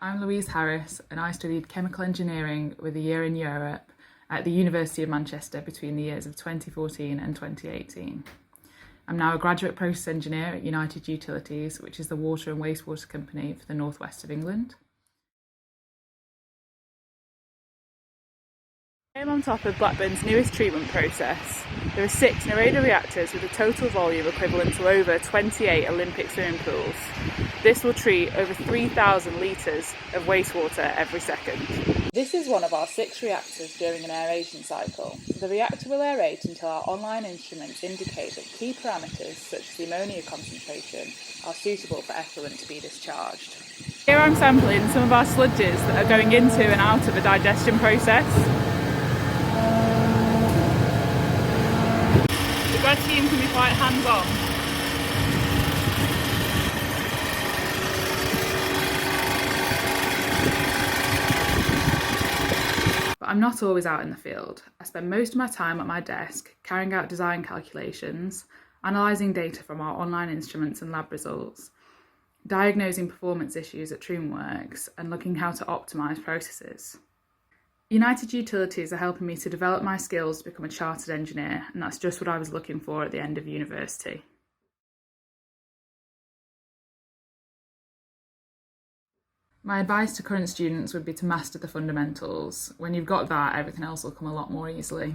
I'm Louise Harris and I studied chemical engineering with a year in Europe at the University of Manchester between the years of 2014 and 2018. I'm now a graduate process engineer at United Utilities, which is the water and wastewater company for the northwest of England. I'm on top of Blackburn's newest treatment process. There are 6 Nereida reactors with a total volume equivalent to over 28 Olympic swimming pools. This will treat over 3,000 litres of wastewater every second. This is one of our 6 reactors during an aeration cycle. The reactor will aerate until our online instruments indicate that key parameters such as the ammonia concentration are suitable for effluent to be discharged. Here I'm sampling some of our sludges that are going into and out of a digestion process. The grad team can be quite hands-on. But I'm not always out in the field. I spend most of my time at my desk carrying out design calculations, analysing data from our online instruments and lab results, diagnosing performance issues at treatment works and looking how to optimise processes. United Utilities are helping me to develop my skills to become a chartered engineer, and that's just what I was looking for at the end of university. My advice to current students would be to master the fundamentals. When you've got that, everything else will come a lot more easily.